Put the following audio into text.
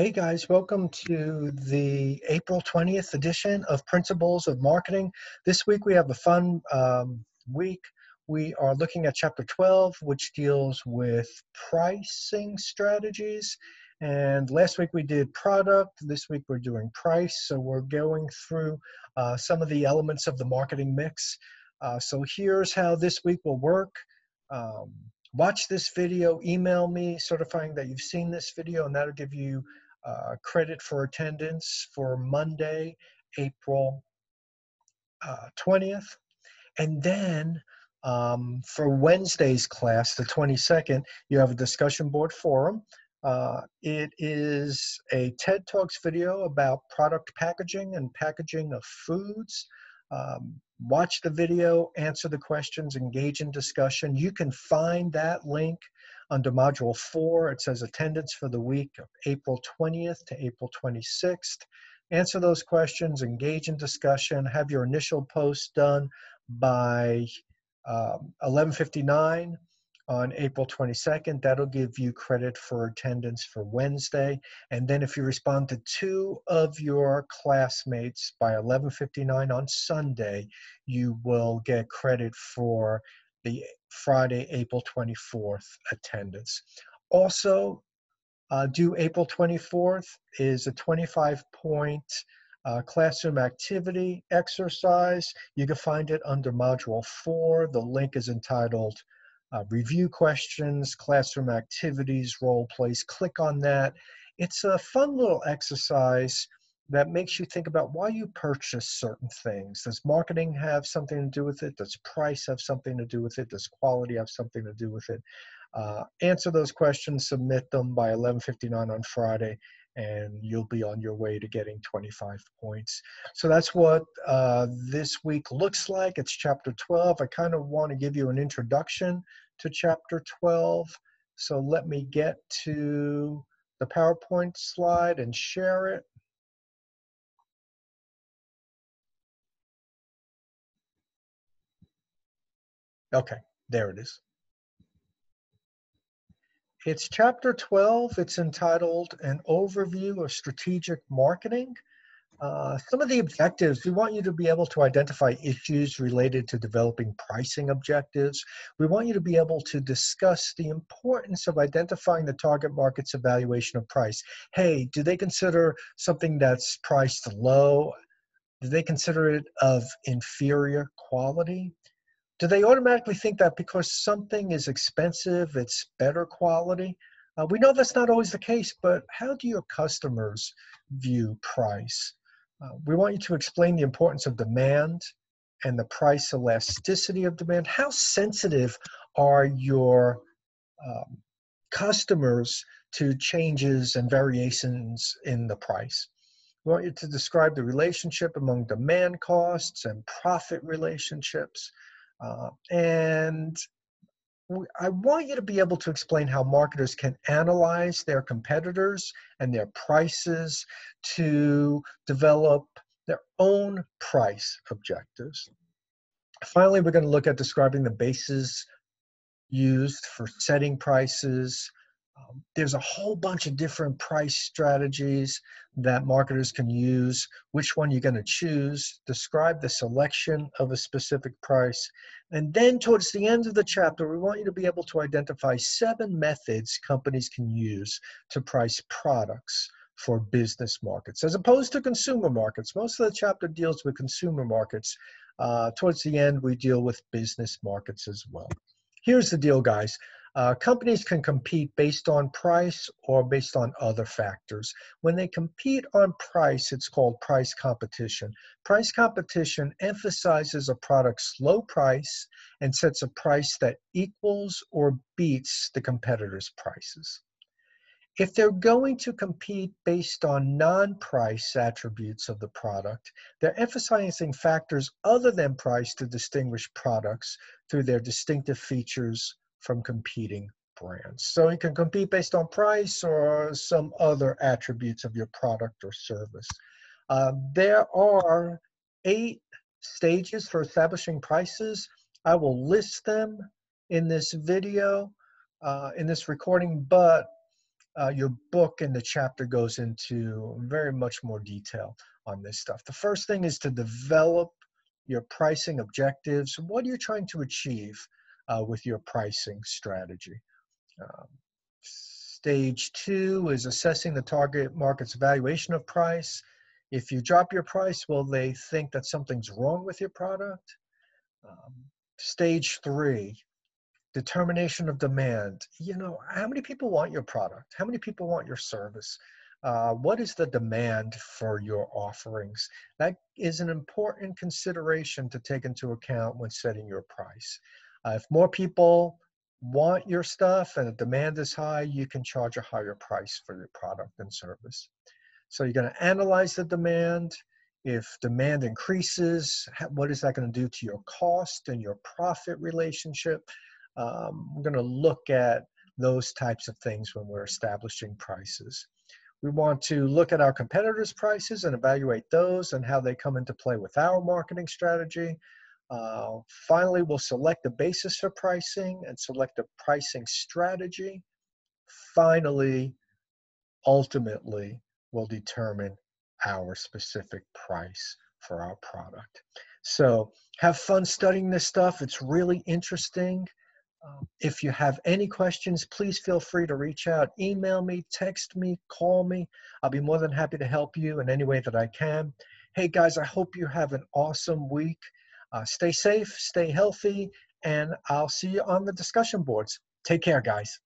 Hey guys, welcome to the April 20th edition of Principles of Marketing. This week we have a fun week. We are looking at chapter 12, which deals with pricing strategies. And last week we did product. This week we're doing price. So we're going through some of the elements of the marketing mix. So here's how this week will work. Um, Watch this video, email me certifying that you've seen this video, and that'll give you credit for attendance for Monday, April 20th. And then for Wednesday's class, the 22nd, you have a discussion board forum. It is a TED Talks video about product packaging and packaging of foods. Watch the video, answer the questions, engage in discussion. You can find that link under Module 4. It says attendance for the week of April 20th to April 26th. Answer those questions, engage in discussion, have your initial post done by 11:59 on April 22nd. That'll give you credit for attendance for Wednesday. And then if you respond to 2 of your classmates by 11:59 on Sunday, you will get credit for the Friday, April 24th attendance. Also, due April 24th is a 25-point classroom activity exercise. You can find it under Module 4. The link is entitled Review Questions, Classroom Activities, Role Plays. Click on that. It's a fun little exercise that makes you think about why you purchase certain things. Does marketing have something to do with it? Does price have something to do with it? Does quality have something to do with it? Answer those questions, submit them by 11:59 on Friday, and you'll be on your way to getting 25 points. So that's what this week looks like. It's chapter 12. I kind of want to give you an introduction to chapter 12. So let me get to the PowerPoint slide and share it. Okay, there it is. It's chapter 12. It's entitled An Overview of Strategic Marketing. Some of the objectives, we want you to be able to identify issues related to developing pricing objectives. We want you to be able to discuss the importance of identifying the target market's evaluation of price. Hey, do they consider something that's priced low? Do they consider it of inferior quality? Do they automatically think that because something is expensive, it's better quality? We know that's not always the case, but how do your customers view price? We want you to explain the importance of demand and the price elasticity of demand. How sensitive are your um, customers to changes and variations in the price? We want you to describe the relationship among demand costs and profit relationships. And I want you to be able to explain how marketers can analyze their competitors and their prices to develop their own price objectives. Finally, we're going to look at describing the bases used for setting prices. There's a whole bunch of different price strategies that marketers can use. Which one you're going to choose, describe the selection of a specific price. And then towards the end of the chapter, we want you to be able to identify 7 methods companies can use to price products for business markets, as opposed to consumer markets. Most of the chapter deals with consumer markets. Towards the end, we deal with business markets as well. Here's the deal, guys. Companies can compete based on price or based on other factors. When they compete on price, it's called price competition. Price competition emphasizes a product's low price and sets a price that equals or beats the competitor's prices. If they're going to compete based on non-price attributes of the product, they're emphasizing factors other than price to distinguish products through their distinctive features from competing brands. So you can compete based on price or some other attributes of your product or service. There are 8 stages for establishing prices. I will list them in this video, in this recording, but your book and the chapter goes into very much more detail on this stuff. The first thing is to develop your pricing objectives. What are you trying to achieve with your pricing strategy? Stage 2 is assessing the target market's valuation of price. If you drop your price, will they think that something's wrong with your product? Stage 3, determination of demand. You know, how many people want your product? How many people want your service? What is the demand for your offerings? That is an important consideration to take into account when setting your price. If more people want your stuff and the demand is high, you can charge a higher price for your product and service. So you're going to analyze the demand. If demand increases, what is that going to do to your cost and your profit relationship? We're going to look at those types of things when we're establishing prices. We want to look at our competitors' prices and evaluate those and how they come into play with our marketing strategy. Finally, we'll select the basis for pricing and select a pricing strategy. Finally, ultimately, we'll determine our specific price for our product. So have fun studying this stuff. It's really interesting. If you have any questions, please feel free to reach out. Email me, text me, call me. I'll be more than happy to help you in any way that I can. Hey guys, I hope you have an awesome week. Stay safe, stay healthy, and I'll see you on the discussion boards. Take care, guys.